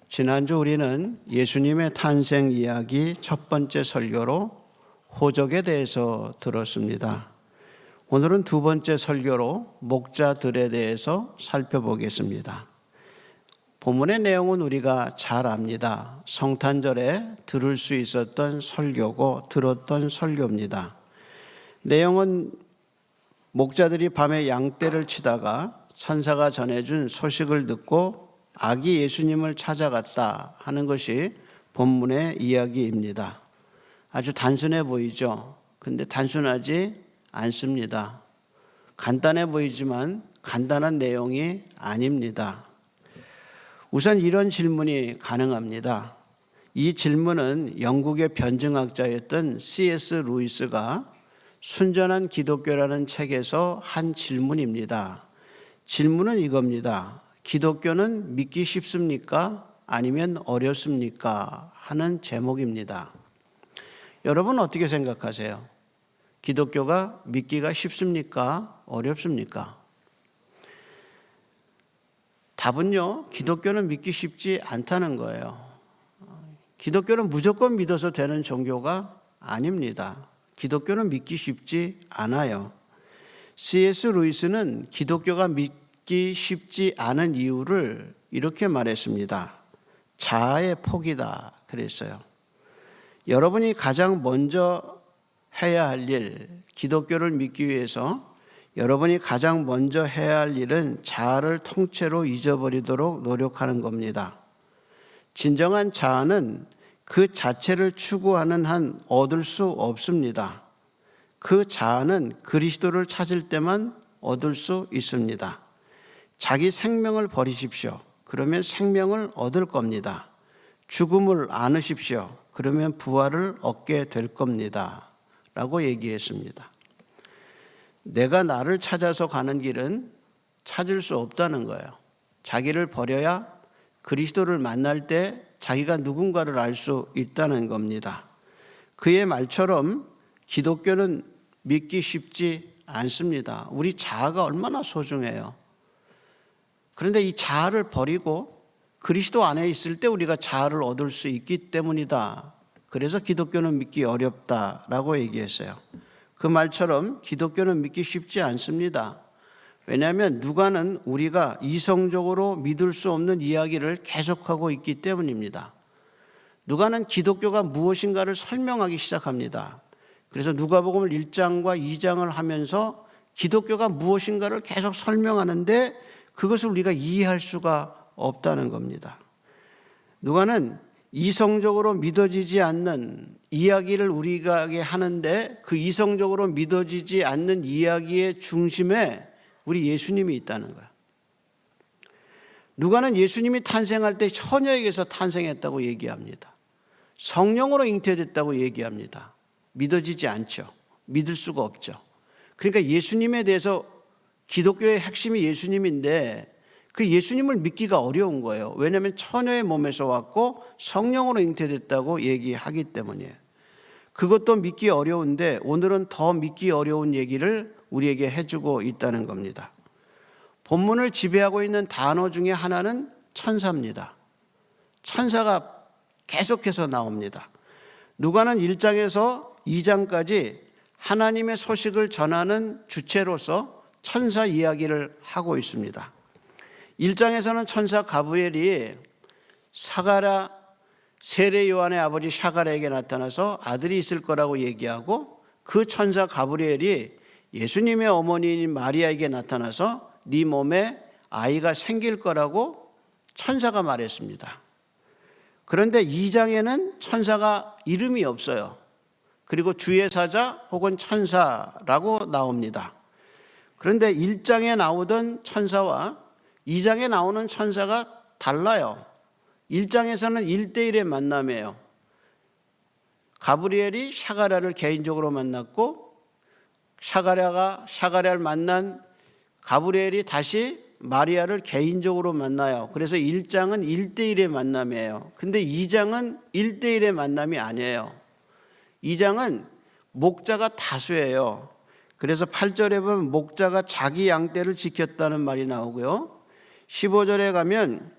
지난주 우리는 예수님의 탄생 이야기 첫 번째 설교로 호적에 대해서 들었습니다. 오늘은 두 번째 설교로 목자들에 대해서 살펴보겠습니다. 본문의 내용은 우리가 잘 압니다. 성탄절에 들을 수 있었던 설교고 들었던 설교입니다. 내용은 목자들이 밤에 양떼를 치다가 천사가 전해준 소식을 듣고 아기 예수님을 찾아갔다 하는 것이 본문의 이야기입니다. 아주 단순해 보이죠? 근데 단순하지 않습니다. 간단해 보이지만 간단한 내용이 아닙니다. 우선 이런 질문이 가능합니다. 이 질문은 영국의 변증학자였던 C.S. 루이스가 순전한 기독교라는 책에서 한 질문입니다. 질문은 이겁니다. 기독교는 믿기 쉽습니까? 아니면 어렵습니까? 하는 제목입니다. 여러분 어떻게 생각하세요? 기독교가 믿기가 쉽습니까? 어렵습니까? 답은요, 기독교는 믿기 쉽지 않다는 거예요. 기독교는 무조건 믿어서 되는 종교가 아닙니다. 기독교는 믿기 쉽지 않아요. C.S. 루이스는 기독교가 믿기 쉽지 않은 이유를 이렇게 말했습니다. 자아의 포기다 그랬어요. 여러분이 가장 먼저 해야 할 일, 기독교를 믿기 위해서 여러분이 가장 먼저 해야 할 일은 자아를 통째로 잊어버리도록 노력하는 겁니다. 진정한 자아는 그 자체를 추구하는 한 얻을 수 없습니다. 그 자아는 그리스도를 찾을 때만 얻을 수 있습니다. 자기 생명을 버리십시오. 그러면 생명을 얻을 겁니다. 죽음을 안으십시오. 그러면 부활을 얻게 될 겁니다. 라고 얘기했습니다. 내가 나를 찾아서 가는 길은 찾을 수 없다는 거예요. 자기를 버려야 그리스도를 만날 때 자기가 누군가를 알 수 있다는 겁니다. 그의 말처럼 기독교는 믿기 쉽지 않습니다. 우리 자아가 얼마나 소중해요. 그런데 이 자아를 버리고 그리스도 안에 있을 때 우리가 자아를 얻을 수 있기 때문이다. 그래서 기독교는 믿기 어렵다라고 얘기했어요. 그 말처럼 기독교는 믿기 쉽지 않습니다. 왜냐하면 누가는 우리가 이성적으로 믿을 수 없는 이야기를 계속하고 있기 때문입니다. 누가는 기독교가 무엇인가를 설명하기 시작합니다. 그래서 누가복음 1장과 2장을 하면서 기독교가 무엇인가를 계속 설명하는데 그것을 우리가 이해할 수가 없다는 겁니다. 누가는 이성적으로 믿어지지 않는 이야기를 우리가 하는데 그 이성적으로 믿어지지 않는 이야기의 중심에 우리 예수님이 있다는 거예요. 누가는 예수님이 탄생할 때 처녀에게서 탄생했다고 얘기합니다. 성령으로 잉태됐다고 얘기합니다. 믿어지지 않죠. 믿을 수가 없죠. 그러니까 예수님에 대해서 기독교의 핵심이 예수님인데 그 예수님을 믿기가 어려운 거예요. 왜냐하면 처녀의 몸에서 왔고 성령으로 잉태됐다고 얘기하기 때문이에요. 그것도 믿기 어려운데 오늘은 더 믿기 어려운 얘기를 우리에게 해주고 있다는 겁니다. 본문을 지배하고 있는 단어 중에 하나는 천사입니다. 천사가 계속해서 나옵니다. 누가는 1장에서 2장까지 하나님의 소식을 전하는 주체로서 천사 이야기를 하고 있습니다. 1장에서는 천사 가브리엘이 사가랴 세례 요한의 아버지 샤가랴에게 나타나서 아들이 있을 거라고 얘기하고 그 천사 가브리엘이 예수님의 어머니인 마리아에게 나타나서 네 몸에 아이가 생길 거라고 천사가 말했습니다. 그런데 2장에는 천사가 이름이 없어요. 그리고 주의 사자 혹은 천사라고 나옵니다. 그런데 1장에 나오던 천사와 2장에 나오는 천사가 달라요. 1장에서는 1대1의 만남이에요. 가브리엘이 샤가랴를 개인적으로 만났고 샤가랴가 샤가랴를 만난 가브리엘이 다시 마리아를 개인적으로 만나요. 그래서 1장은 1대1의 만남이에요. 근데 2장은 1대1의 만남이 아니에요. 2장은 목자가 다수예요. 그래서 8절에 보면 목자가 자기 양떼를 지켰다는 말이 나오고요. 15절에 가면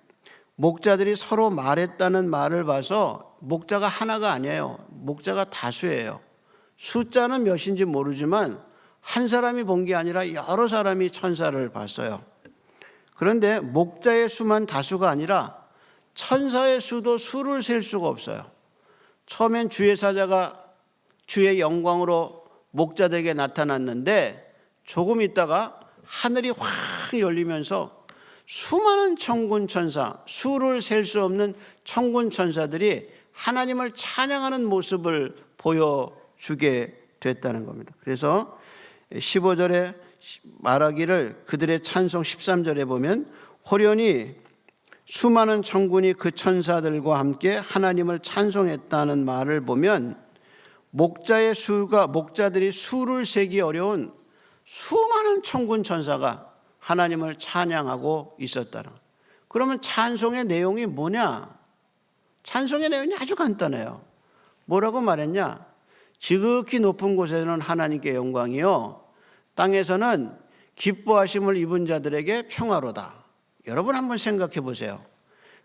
목자들이 서로 말했다는 말을 봐서 목자가 하나가 아니에요. 목자가 다수예요. 숫자는 몇인지 모르지만 한 사람이 본 게 아니라 여러 사람이 천사를 봤어요. 그런데 목자의 수만 다수가 아니라 천사의 수도 수를 셀 수가 없어요. 처음엔 주의 사자가 주의 영광으로 목자들에게 나타났는데 조금 있다가 하늘이 확 열리면서 수많은 천군 천사, 수를 셀 수 없는 천군 천사들이 하나님을 찬양하는 모습을 보여주게 됐다는 겁니다. 그래서 15절에 말하기를 그들의 찬송 13절에 보면 호련히 수많은 천군이 그 천사들과 함께 하나님을 찬송했다는 말을 보면 목자들이 수를 세기 어려운 수많은 천군 천사가 하나님을 찬양하고 있었다는. 그러면 찬송의 내용이 뭐냐? 찬송의 내용이 아주 간단해요. 뭐라고 말했냐? 지극히 높은 곳에는 하나님께 영광이요, 땅에서는 기뻐하심을 입은 자들에게 평화로다. 여러분 한번 생각해 보세요.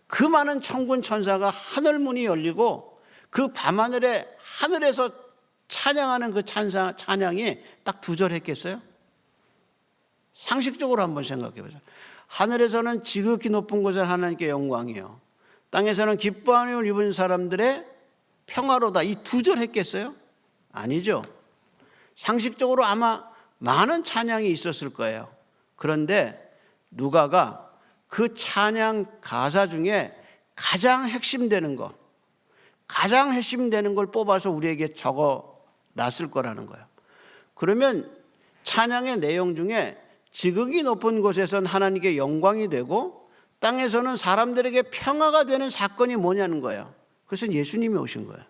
그 많은 천군 천사가 하늘 문이 열리고 그 밤하늘에 하늘에서 찬양하는 그 찬양이 딱 두 절 했겠어요? 상식적으로 한번 생각해 보세요. 하늘에서는 지극히 높은 곳에 하나님께 영광이요, 땅에서는 기뻐함을 입은 사람들의 평화로다. 이 두 절 했겠어요? 아니죠. 상식적으로 아마 많은 찬양이 있었을 거예요. 그런데 누가가 그 찬양 가사 중에 가장 핵심되는 걸 뽑아서 우리에게 적어 놨을 거라는 거예요. 그러면 찬양의 내용 중에 지극히 높은 곳에선 하나님께 영광이 되고 땅에서는 사람들에게 평화가 되는 사건이 뭐냐는 거예요. 그것은 예수님이 오신 거예요.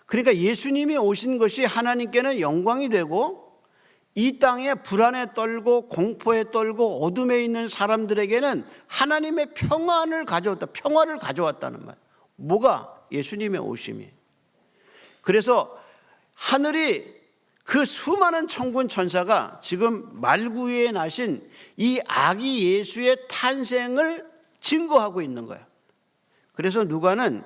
그러니까 예수님이 오신 것이 하나님께는 영광이 되고 이 땅에 불안에 떨고 공포에 떨고 어둠에 있는 사람들에게는 하나님의 평화를 가져왔다는 말. 뭐가? 예수님의 오심이. 그래서 하늘이 그 수많은 천군 천사가 지금 말구유에 나신 이 아기 예수의 탄생을 증거하고 있는 거예요. 그래서 누가는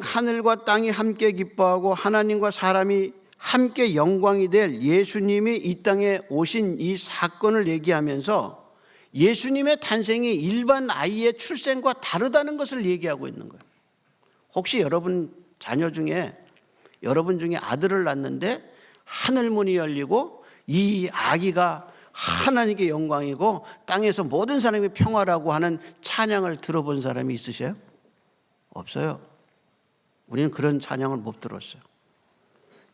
하늘과 땅이 함께 기뻐하고 하나님과 사람이 함께 영광이 될 예수님이 이 땅에 오신 이 사건을 얘기하면서 예수님의 탄생이 일반 아이의 출생과 다르다는 것을 얘기하고 있는 거예요. 혹시 여러분 중에 아들을 낳는데 하늘문이 열리고 이 아기가 하나님께 영광이고 땅에서 모든 사람이 평화라고 하는 찬양을 들어본 사람이 있으세요? 없어요. 우리는 그런 찬양을 못 들었어요.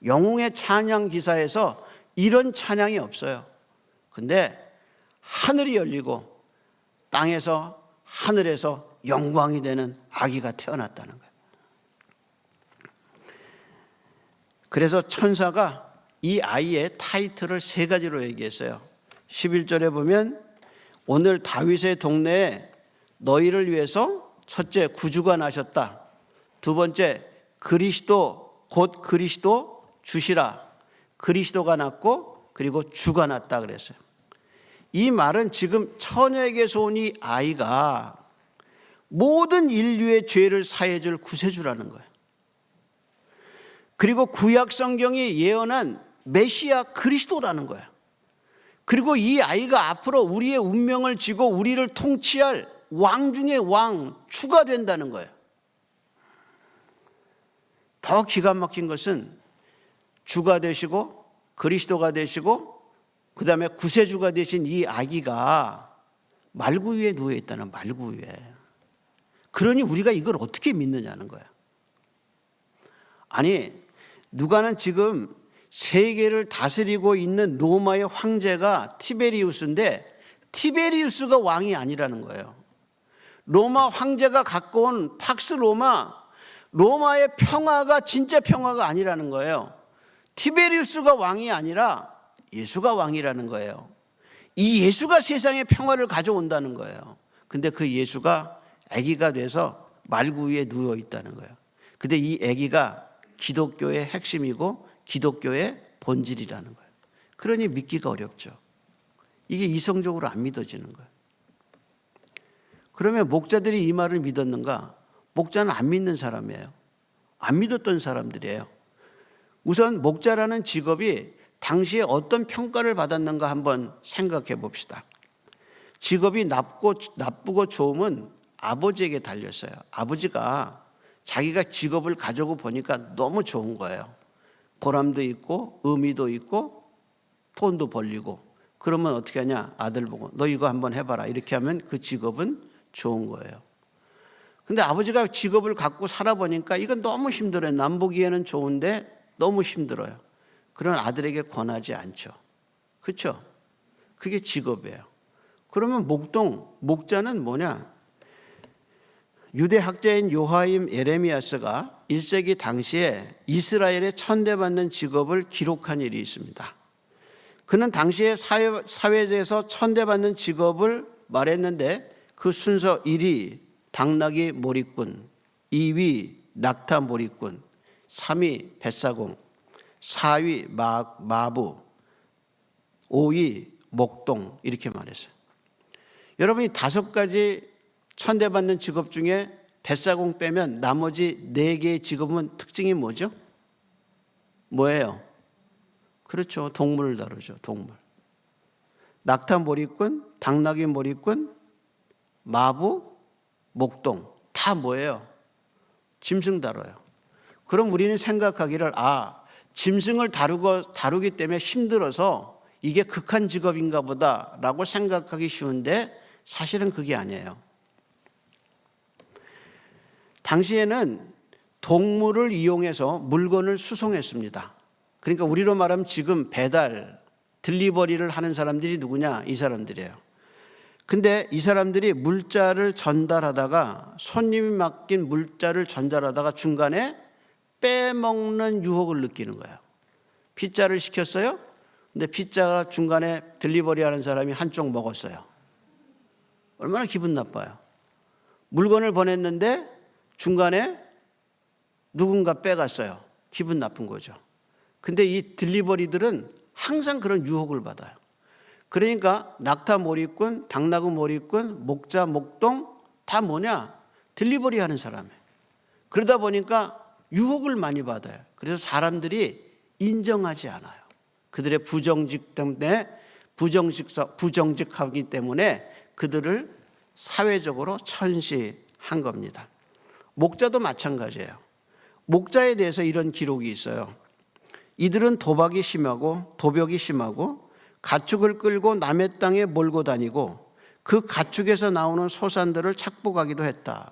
영웅의 찬양 기사에서 이런 찬양이 없어요. 근데 하늘이 열리고 하늘에서 영광이 되는 아기가 태어났다는 거예요. 그래서 천사가 이 아이의 타이틀을 세 가지로 얘기했어요. 11절에 보면 오늘 다윗의 동네에 너희를 위해서 첫째 구주가 나셨다. 두 번째 그리스도 곧 그리스도 주시라. 그리스도가 났고 그리고 주가 났다 그랬어요. 이 말은 지금 처녀에게서 온 이 아이가 모든 인류의 죄를 사해 줄 구세주라는 거예요. 그리고 구약 성경이 예언한 메시아 그리스도라는 거예요. 그리고 이 아이가 앞으로 우리의 운명을 지고 우리를 통치할 왕 중의 왕, 주가 된다는 거예요. 더 기가 막힌 것은 주가 되시고 그리스도가 되시고 그 다음에 구세주가 되신 이 아기가 말구 위에 누워있다는 말구 위에. 그러니 우리가 이걸 어떻게 믿느냐는 거야. 아니 누가는 지금 세계를 다스리고 있는 로마의 황제가 티베리우스인데 티베리우스가 왕이 아니라는 거예요. 로마 황제가 갖고 온 팍스 로마의 평화가 진짜 평화가 아니라는 거예요. 티베리우스가 왕이 아니라 예수가 왕이라는 거예요. 이 예수가 세상에 평화를 가져온다는 거예요. 근데 그 예수가 아기가 돼서 말구 위에 누워 있다는 거예요. 근데 이 아기가 기독교의 핵심이고 기독교의 본질이라는 거예요. 그러니 믿기가 어렵죠. 이게 이성적으로 안 믿어지는 거예요. 그러면 목자들이 이 말을 믿었는가? 목자는 안 믿는 사람이에요. 안 믿었던 사람들이에요. 우선 목자라는 직업이 당시에 어떤 평가를 받았는가 한번 생각해 봅시다. 직업이 나쁘고 좋음은 아버지에게 달렸어요. 아버지가 자기가 직업을 가지고 보니까 너무 좋은 거예요. 보람도 있고 의미도 있고 돈도 벌리고. 그러면 어떻게 하냐? 아들 보고 너 이거 한번 해봐라. 이렇게 하면 그 직업은 좋은 거예요. 근데 아버지가 직업을 갖고 살아보니까 이건 너무 힘들어요. 남 보기에는 좋은데 너무 힘들어요. 그런 아들에게 권하지 않죠. 그렇죠? 그게 직업이에요. 그러면 목자는 뭐냐? 유대 학자인 요하임 예레미야스가 1세기 당시에 이스라엘의 천대받는 직업을 기록한 일이 있습니다. 그는 당시에 사회에서 천대받는 직업을 말했는데 그 순서 1위 당나귀 몰이꾼, 2위 낙타 몰이꾼, 3위 뱃사공, 4위 마부, 5위 목동 이렇게 말했어요. 여러분이 5가지 천대받는 직업 중에 뱃사공 빼면 나머지 4개의 직업은 특징이 뭐죠? 뭐예요? 그렇죠. 동물을 다루죠. 동물. 낙타 몰이꾼, 당나귀 몰이꾼, 마부, 목동 다 뭐예요? 짐승 다뤄요. 그럼 우리는 생각하기를 짐승을 다루기 때문에 힘들어서 이게 극한 직업인가 보다라고 생각하기 쉬운데 사실은 그게 아니에요. 당시에는 동물을 이용해서 물건을 수송했습니다. 그러니까 우리로 말하면 지금 배달, 딜리버리를 하는 사람들이 누구냐? 이 사람들이에요. 근데 이 사람들이 물자를 전달하다가 손님이 맡긴 물자를 전달하다가 중간에 빼먹는 유혹을 느끼는 거예요. 피자를 시켰어요. 근데 피자가 중간에 딜리버리 하는 사람이 한쪽 먹었어요. 얼마나 기분 나빠요. 물건을 보냈는데 중간에 누군가 빼갔어요. 기분 나쁜 거죠. 근데 이 딜리버리들은 항상 그런 유혹을 받아요. 그러니까 낙타 몰이꾼, 당나귀 몰이꾼, 목자, 목동 다 뭐냐? 딜리버리 하는 사람이에요. 그러다 보니까 유혹을 많이 받아요. 그래서 사람들이 인정하지 않아요. 그들의 부정직하기 때문에 그들을 사회적으로 천시한 겁니다. 목자도 마찬가지예요. 목자에 대해서 이런 기록이 있어요. 이들은 도벽이 심하고 가축을 끌고 남의 땅에 몰고 다니고 그 가축에서 나오는 소산들을 착복하기도 했다.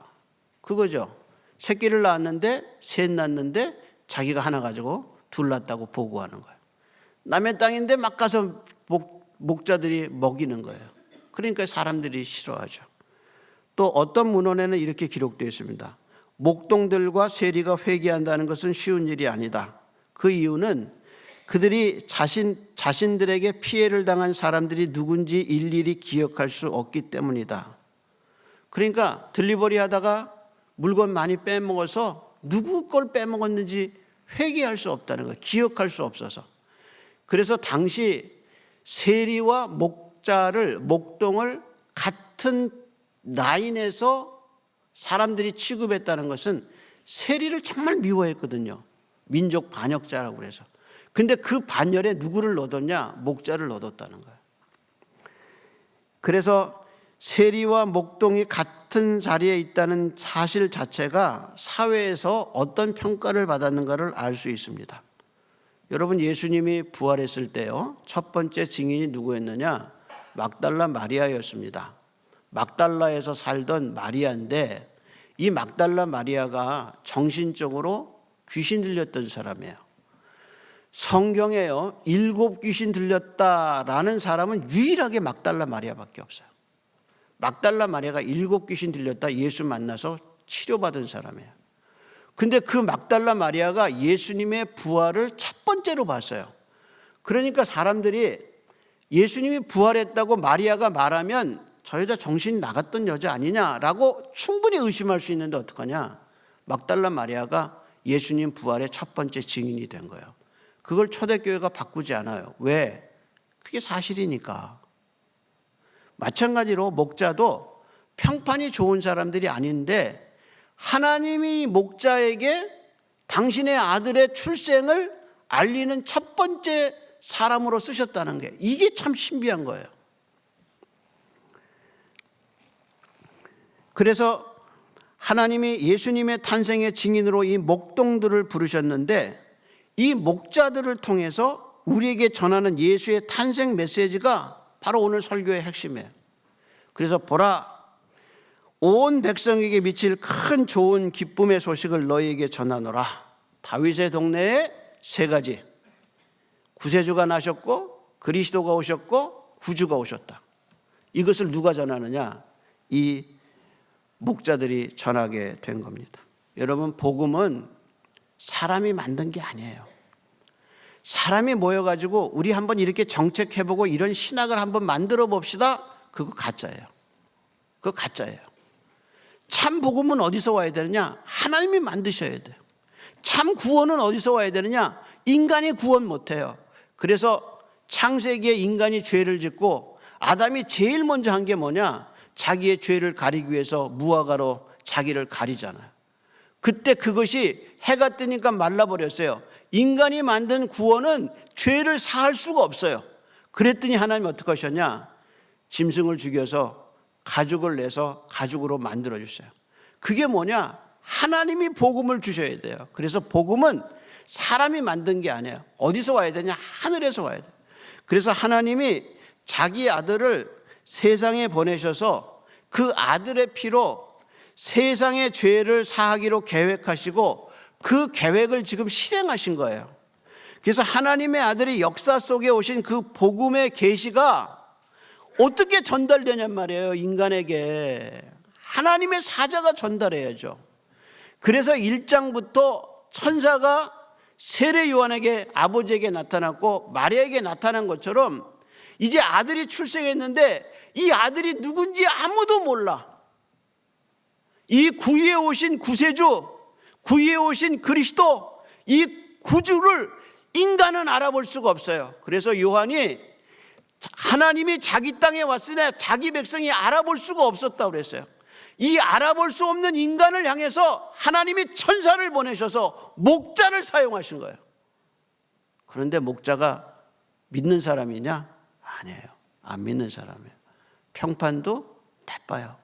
그거죠. 새끼를 낳았는데 셋 낳았는데 자기가 하나 가지고 둘 낳았다고 보고하는 거예요. 남의 땅인데 막 가서 목자들이 먹이는 거예요. 그러니까 사람들이 싫어하죠. 또 어떤 문헌에는 이렇게 기록되어 있습니다. 목동들과 세리가 회개한다는 것은 쉬운 일이 아니다. 그 이유는 그들이 자신들에게 피해를 당한 사람들이 누군지 일일이 기억할 수 없기 때문이다. 그러니까 딜리버리 하다가 물건 많이 빼먹어서 누구 걸 빼먹었는지 회개할 수 없다는 거예요. 기억할 수 없어서. 그래서 당시 세리와 목동을 같은 라인에서 사람들이 취급했다는 것은 세리를 정말 미워했거든요. 민족 반역자라고 그래서. 근데 그 반열에 누구를 넣었냐? 목자를 넣었다는 거예요. 그래서 세리와 목동이 같은 자리에 있다는 사실 자체가 사회에서 어떤 평가를 받았는가를 알 수 있습니다. 여러분, 예수님이 부활했을 때요, 첫 번째 증인이 누구였느냐? 막달라 마리아였습니다. 막달라에서 살던 마리아인데 이 막달라 마리아가 정신적으로 귀신 들렸던 사람이에요. 성경에요, 7 귀신 들렸다라는 사람은 유일하게 막달라 마리아밖에 없어요. 막달라 마리아가 7 귀신 들렸다 예수 만나서 치료받은 사람이에요. 근데 그 막달라 마리아가 예수님의 부활을 첫 번째로 봤어요. 그러니까 사람들이 예수님이 부활했다고 마리아가 말하면 저 여자 정신이 나갔던 여자 아니냐라고 충분히 의심할 수 있는데 어떡하냐? 막달라 마리아가 예수님 부활의 첫 번째 증인이 된 거예요. 그걸 초대교회가 바꾸지 않아요. 왜? 그게 사실이니까. 마찬가지로 목자도 평판이 좋은 사람들이 아닌데 하나님이 목자에게 당신의 아들의 출생을 알리는 첫 번째 사람으로 쓰셨다는 게 이게 참 신비한 거예요. 그래서 하나님이 예수님의 탄생의 증인으로 이 목동들을 부르셨는데 이 목자들을 통해서 우리에게 전하는 예수의 탄생 메시지가 바로 오늘 설교의 핵심이에요. 그래서 보라, 온 백성에게 미칠 큰 좋은 기쁨의 소식을 너희에게 전하노라. 다윗의 동네에 세 가지, 구세주가 나셨고 그리스도가 오셨고 구주가 오셨다. 이것을 누가 전하느냐? 이 목자들이 전하게 된 겁니다. 여러분, 복음은 사람이 만든 게 아니에요. 사람이 모여가지고 우리 한번 이렇게 정책해보고 이런 신학을 한번 만들어 봅시다. 그거 가짜예요. 그거 가짜예요. 참 복음은 어디서 와야 되느냐? 하나님이 만드셔야 돼요. 참 구원은 어디서 와야 되느냐? 인간이 구원 못해요. 그래서 창세기에 인간이 죄를 짓고 아담이 제일 먼저 한 게 뭐냐? 자기의 죄를 가리기 위해서 무화과로 자기를 가리잖아요. 그때 그것이 해가 뜨니까 말라버렸어요. 인간이 만든 구원은 죄를 사할 수가 없어요. 그랬더니 하나님 어떻게 하셨냐? 짐승을 죽여서 가죽을 내서 가죽으로 만들어 주세요. 그게 뭐냐? 하나님이 복음을 주셔야 돼요. 그래서 복음은 사람이 만든 게 아니에요. 어디서 와야 되냐? 하늘에서 와야 돼요. 그래서 하나님이 자기 아들을 세상에 보내셔서 그 아들의 피로 세상의 죄를 사하기로 계획하시고 그 계획을 지금 실행하신 거예요. 그래서 하나님의 아들이 역사 속에 오신 그 복음의 계시가 어떻게 전달되냔 말이에요. 인간에게 하나님의 사자가 전달해야죠. 그래서 1장부터 천사가 세례 요한에게 아버지에게 나타났고 마리아에게 나타난 것처럼 이제 아들이 출생했는데 이 아들이 누군지 아무도 몰라. 이 구유에 오신 구세주, 구유에 오신 그리스도, 이 구주를 인간은 알아볼 수가 없어요. 그래서 요한이 하나님이 자기 땅에 왔으나 자기 백성이 알아볼 수가 없었다고 그랬어요. 이 알아볼 수 없는 인간을 향해서 하나님이 천사를 보내셔서 목자를 사용하신 거예요. 그런데 목자가 믿는 사람이냐? 아니에요. 안 믿는 사람이에요. 평판도 나빠요.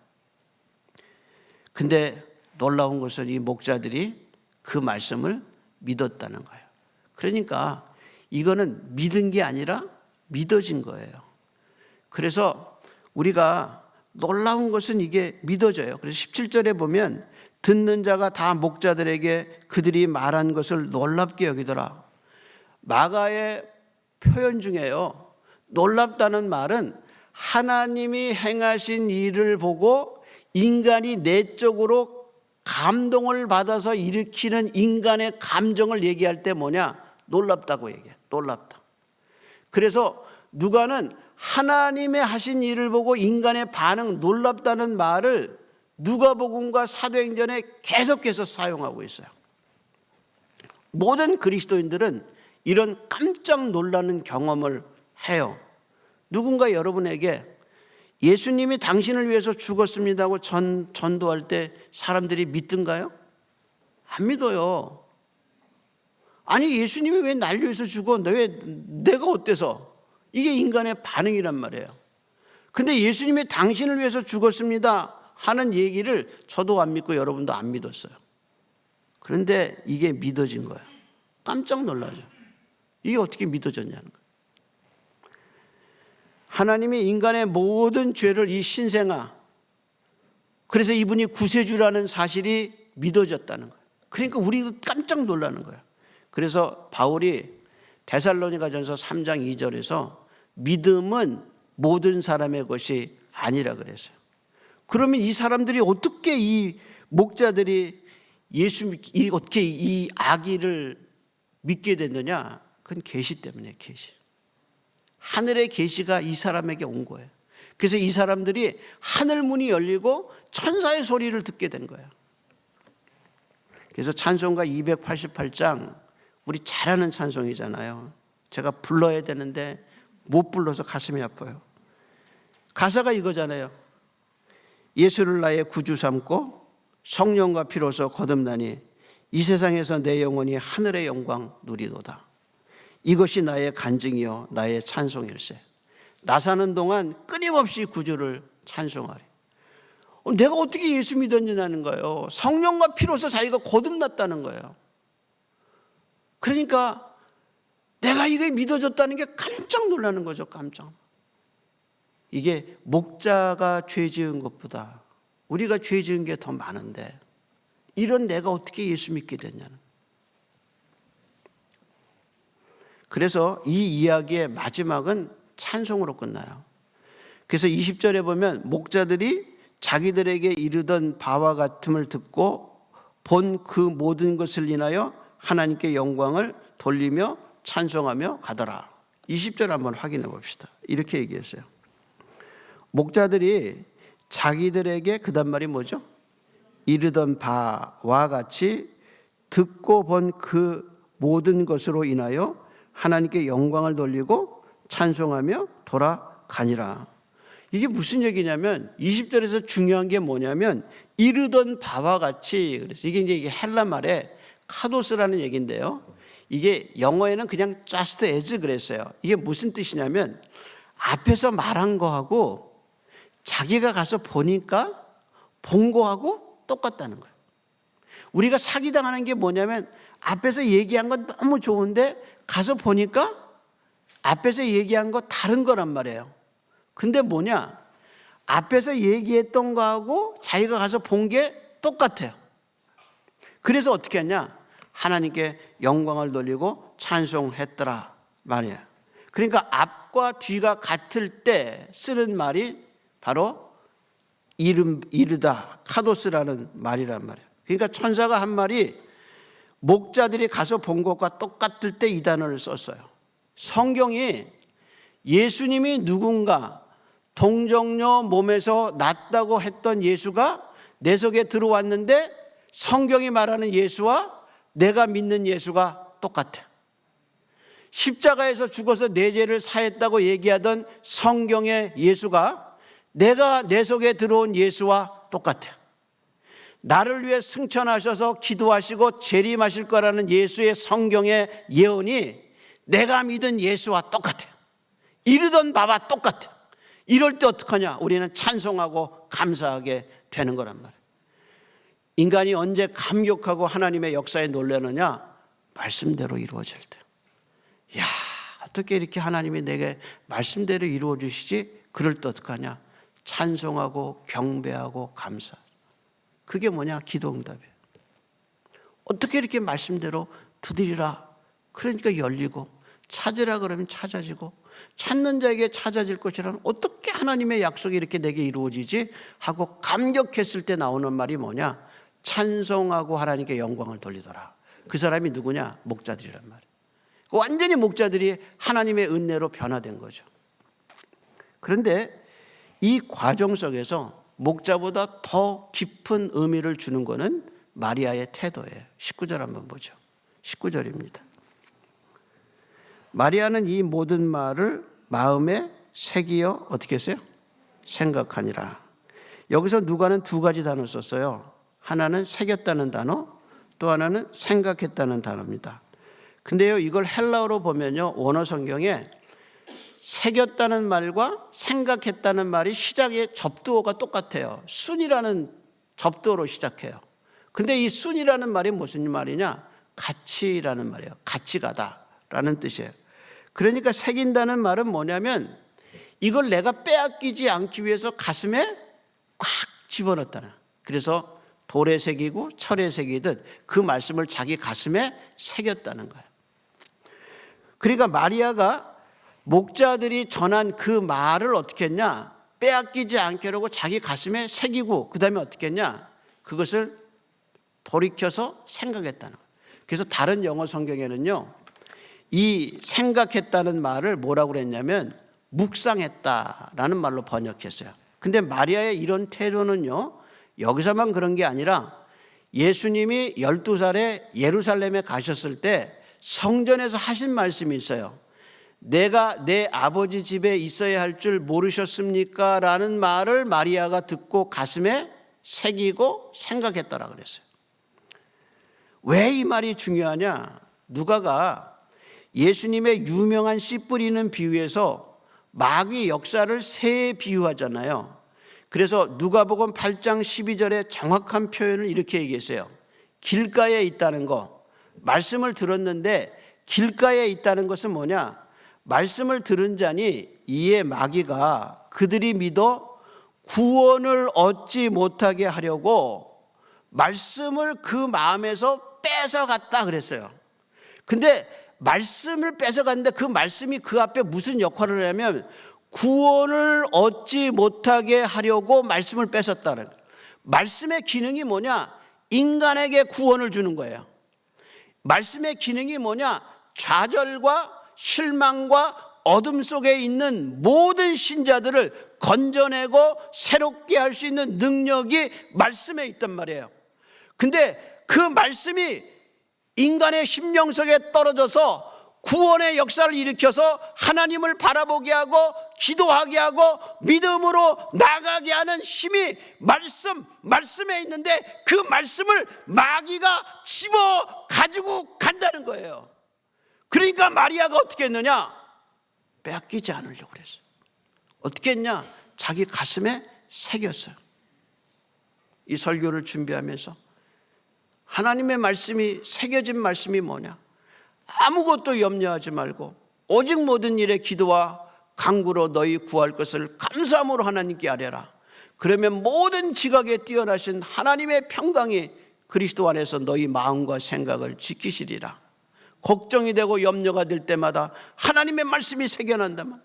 근데 놀라운 것은 이 목자들이 그 말씀을 믿었다는 거예요. 그러니까 이거는 믿은 게 아니라 믿어진 거예요. 그래서 우리가 놀라운 것은 이게 믿어져요. 그래서 17절에 보면 듣는 자가 다 목자들에게 그들이 말한 것을 놀랍게 여기더라. 마가의 표현 중에요. 놀랍다는 말은 하나님이 행하신 일을 보고 인간이 내적으로 감동을 받아서 일으키는 인간의 감정을 얘기할 때 뭐냐? 놀랍다고 얘기해. 놀랍다. 그래서 누가는 하나님의 하신 일을 보고 인간의 반응 놀랍다는 말을 누가복음과 사도행전에 계속해서 사용하고 있어요. 모든 그리스도인들은 이런 깜짝 놀라는 경험을 해요. 누군가 여러분에게 예수님이 당신을 위해서 죽었습니다고 전도할 때 사람들이 믿든가요? 안 믿어요. 아니 예수님이 왜 날 위해서 죽어? 왜 내가 어때서? 이게 인간의 반응이란 말이에요. 근데 예수님이 당신을 위해서 죽었습니다 하는 얘기를 저도 안 믿고 여러분도 안 믿었어요. 그런데 이게 믿어진 거예요. 깜짝 놀라죠. 이게 어떻게 믿어졌냐는 거예요. 하나님이 인간의 모든 죄를 이 신생아, 그래서 이분이 구세주라는 사실이 믿어졌다는 거예요. 그러니까 우리도 깜짝 놀라는 거예요. 그래서 바울이 데살로니가전서 3장 2절에서 믿음은 모든 사람의 것이 아니라 그랬어요. 그러면 이 사람들이 어떻게 이 목자들이 어떻게 이 아기를 믿게 됐느냐? 그건 계시 때문에 계시. 하늘의 계시가 이 사람에게 온 거예요. 그래서 이 사람들이 하늘 문이 열리고 천사의 소리를 듣게 된 거예요. 그래서 찬송가 288장 우리 잘 아는 찬송이잖아요. 제가 불러야 되는데 못 불러서 가슴이 아파요. 가사가 이거잖아요. 예수를 나의 구주 삼고 성령과 피로서 거듭나니 이 세상에서 내 영혼이 하늘의 영광 누리도다. 이것이 나의 간증이요 나의 찬송일세. 나 사는 동안 끊임없이 구주를 찬송하리. 내가 어떻게 예수 믿었냐는 거예요. 성령과 피로서 자기가 거듭났다는 거예요. 그러니까 내가 이게 믿어졌다는 게 깜짝 놀라는 거죠. 깜짝. 이게 목자가 죄 지은 것보다 우리가 죄 지은 게 더 많은데 이런 내가 어떻게 예수 믿게 됐냐는. 그래서 이 이야기의 마지막은 찬송으로 끝나요. 그래서 20절에 보면 목자들이 자기들에게 이르던 바와 같음을 듣고 본 그 모든 것을 인하여 하나님께 영광을 돌리며 찬송하며 가더라. 20절 한번 확인해 봅시다. 이렇게 얘기했어요. 목자들이 자기들에게 그 다음 말이 뭐죠? 이르던 바와 같이 듣고 본 그 모든 것으로 인하여 하나님께 영광을 돌리고 찬송하며 돌아가니라. 이게 무슨 얘기냐면 20절에서 중요한 게 뭐냐면 이르던 바와 같이, 그래서 이게 헬라 말에 카도스라는 얘기인데요. 이게 영어에는 그냥 just as 그랬어요. 이게 무슨 뜻이냐면 앞에서 말한 거하고 자기가 가서 보니까 본 거하고 똑같다는 거예요. 우리가 사기당하는 게 뭐냐면 앞에서 얘기한 건 너무 좋은데 가서 보니까 앞에서 얘기한 거 다른 거란 말이에요. 근데 뭐냐? 앞에서 얘기했던 거하고 자기가 가서 본 게 똑같아요. 그래서 어떻게 했냐? 하나님께 영광을 돌리고 찬송했더라 말이에요. 그러니까 앞과 뒤가 같을 때 쓰는 말이 바로 이르다, 카도스라는 말이란 말이에요. 그러니까 천사가 한 말이 목자들이 가서 본 것과 똑같을 때 이 단어를 썼어요. 성경이 예수님이 누군가 동정녀 몸에서 났다고 했던 예수가 내 속에 들어왔는데 성경이 말하는 예수와 내가 믿는 예수가 똑같아. 십자가에서 죽어서 내 죄를 사했다고 얘기하던 성경의 예수가 내가 내 속에 들어온 예수와 똑같아. 나를 위해 승천하셔서 기도하시고 재림하실 거라는 예수의 성경의 예언이 내가 믿은 예수와 똑같아. 이르던 바와 똑같아. 이럴 때 어떡하냐? 우리는 찬송하고 감사하게 되는 거란 말이에요. 인간이 언제 감격하고 하나님의 역사에 놀라느냐? 말씀대로 이루어질 때. 야, 어떻게 이렇게 하나님이 내게 말씀대로 이루어 주시지? 그럴 때 어떡하냐? 찬송하고 경배하고 감사. 그게 뭐냐? 기도 응답이에요. 어떻게 이렇게 말씀대로 두드리라. 그러니까 열리고, 찾으라 그러면 찾아지고, 찾는 자에게 찾아질 것이라는 어떻게 하나님의 약속이 이렇게 내게 이루어지지? 하고 감격했을 때 나오는 말이 뭐냐? 찬송하고 하나님께 영광을 돌리더라. 그 사람이 누구냐? 목자들이란 말이에요. 완전히 목자들이 하나님의 은혜로 변화된 거죠. 그런데 이 과정 속에서 목자보다 더 깊은 의미를 주는 것은 마리아의 태도예요. 19절 한번 보죠. 19절입니다. 마리아는 이 모든 말을 마음에 새기어 어떻게 했어요? 생각하니라. 여기서 누가는 두 가지 단어 썼어요. 하나는 새겼다는 단어, 또 하나는 생각했다는 단어입니다. 근데요, 이걸 헬라어로 보면요, 원어 성경에 새겼다는 말과 생각했다는 말이 시작의 접두어가 똑같아요. 순이라는 접두어로 시작해요. 근데 이 순이라는 말이 무슨 말이냐? 같이라는 말이에요. 같이 가다라는 뜻이에요. 그러니까 새긴다는 말은 뭐냐면 이걸 내가 빼앗기지 않기 위해서 가슴에 꽉 집어넣었다는. 그래서 돌에 새기고 철에 새기듯 그 말씀을 자기 가슴에 새겼다는 거예요. 그러니까 마리아가 목자들이 전한 그 말을 어떻게 했냐? 빼앗기지 않게 하려고 자기 가슴에 새기고 그 다음에 어떻게 했냐? 그것을 돌이켜서 생각했다는 거예요. 그래서 다른 영어 성경에는요, 이 생각했다는 말을 뭐라고 그랬냐면 묵상했다라는 말로 번역했어요. 근데 마리아의 이런 태도는요, 여기서만 그런 게 아니라 예수님이 12살에 예루살렘에 가셨을 때 성전에서 하신 말씀이 있어요. 내가 내 아버지 집에 있어야 할 줄 모르셨습니까? 라는 말을 마리아가 듣고 가슴에 새기고 생각했더라 그랬어요. 왜 이 말이 중요하냐? 누가가 예수님의 유명한 씨 뿌리는 비유에서 마귀 역사를 새에 비유하잖아요. 그래서 누가복음 8장 12절에 정확한 표현을 이렇게 얘기했어요. 길가에 있다는 거, 말씀을 들었는데 길가에 있다는 것은 뭐냐? 말씀을 들은 자니 이에 마귀가 그들이 믿어 구원을 얻지 못하게 하려고 말씀을 그 마음에서 뺏어갔다 그랬어요. 근데 말씀을 뺏어갔는데 그 말씀이 그 앞에 무슨 역할을 하냐면 구원을 얻지 못하게 하려고 말씀을 뺏었다는 거예요. 말씀의 기능이 뭐냐? 인간에게 구원을 주는 거예요. 말씀의 기능이 뭐냐? 좌절과 실망과 어둠 속에 있는 모든 신자들을 건져내고 새롭게 할 수 있는 능력이 말씀에 있단 말이에요. 근데 그 말씀이 인간의 심령 속에 떨어져서 구원의 역사를 일으켜서 하나님을 바라보게 하고 기도하게 하고 믿음으로 나가게 하는 힘이 말씀에 있는데 그 말씀을 마귀가 집어 가지고 간다는 거예요. 그러니까 마리아가 어떻게 했느냐? 빼앗기지 않으려고 그랬어요. 어떻게 했냐? 자기 가슴에 새겼어요. 이 설교를 준비하면서 하나님의 말씀이 새겨진 말씀이 뭐냐? 아무것도 염려하지 말고 오직 모든 일에 기도와 간구로 너희 구할 것을 감사함으로 하나님께 아뢰라. 그러면 모든 지각에 뛰어나신 하나님의 평강이 그리스도 안에서 너희 마음과 생각을 지키시리라. 걱정이 되고 염려가 될 때마다 하나님의 말씀이 새겨난다면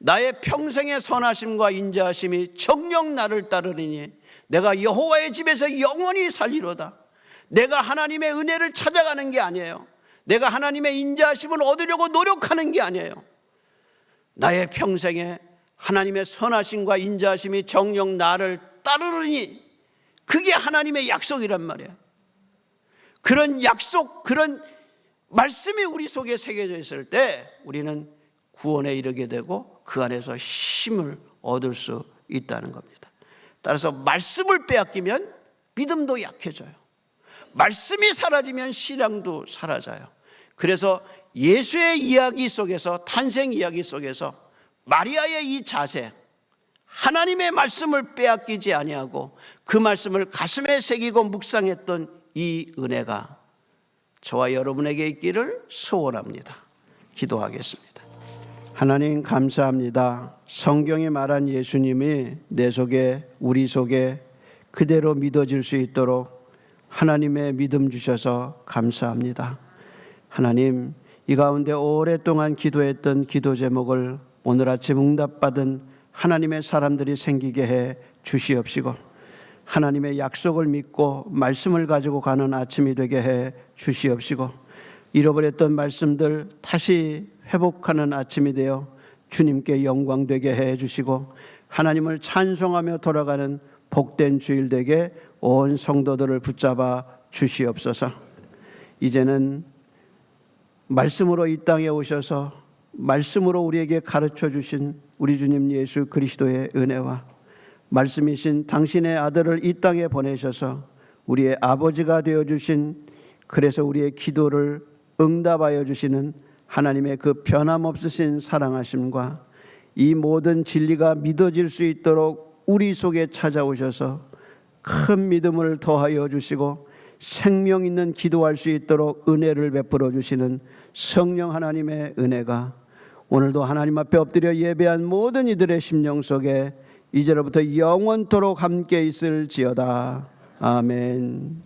나의 평생의 선하심과 인자하심이 정녕 나를 따르리니 내가 여호와의 집에서 영원히 살리로다. 내가 하나님의 은혜를 찾아가는 게 아니에요. 내가 하나님의 인자하심을 얻으려고 노력하는 게 아니에요. 나의 평생에 하나님의 선하심과 인자하심이 정녕 나를 따르르니 그게 하나님의 약속이란 말이에요. 그런 약속, 그런 말씀이 우리 속에 새겨져 있을 때 우리는 구원에 이르게 되고 그 안에서 힘을 얻을 수 있다는 겁니다. 따라서 말씀을 빼앗기면 믿음도 약해져요. 말씀이 사라지면 신앙도 사라져요. 그래서 예수의 이야기 속에서, 탄생 이야기 속에서 마리아의 이 자세, 하나님의 말씀을 빼앗기지 아니하고 그 말씀을 가슴에 새기고 묵상했던 이 은혜가 저와 여러분에게 있기를 소원합니다. 기도하겠습니다. 하나님 감사합니다. 성경에 말한 예수님이 내 속에, 우리 속에 그대로 믿어질 수 있도록 하나님의 믿음 주셔서 감사합니다. 하나님, 이 가운데 오랫동안 기도했던 기도 제목을 오늘 아침 응답받은 하나님의 사람들이 생기게 해 주시옵시고 하나님의 약속을 믿고 말씀을 가지고 가는 아침이 되게 해 주시옵시고 잃어버렸던 말씀들 다시 회복하는 아침이 되어 주님께 영광 되게 해 주시고 하나님을 찬송하며 돌아가는 복된 주일 되게 온 성도들을 붙잡아 주시옵소서. 이제는 말씀으로 이 땅에 오셔서 말씀으로 우리에게 가르쳐 주신 우리 주님 예수 그리스도의 은혜와 말씀이신 당신의 아들을 이 땅에 보내셔서 우리의 아버지가 되어주신, 그래서 우리의 기도를 응답하여 주시는 하나님의 그 변함없으신 사랑하심과 이 모든 진리가 믿어질 수 있도록 우리 속에 찾아오셔서 큰 믿음을 더하여 주시고 생명 있는 기도할 수 있도록 은혜를 베풀어 주시는 성령 하나님의 은혜가 오늘도 하나님 앞에 엎드려 예배한 모든 이들의 심령 속에 이제로부터 영원토록 함께 있을지어다. 아멘.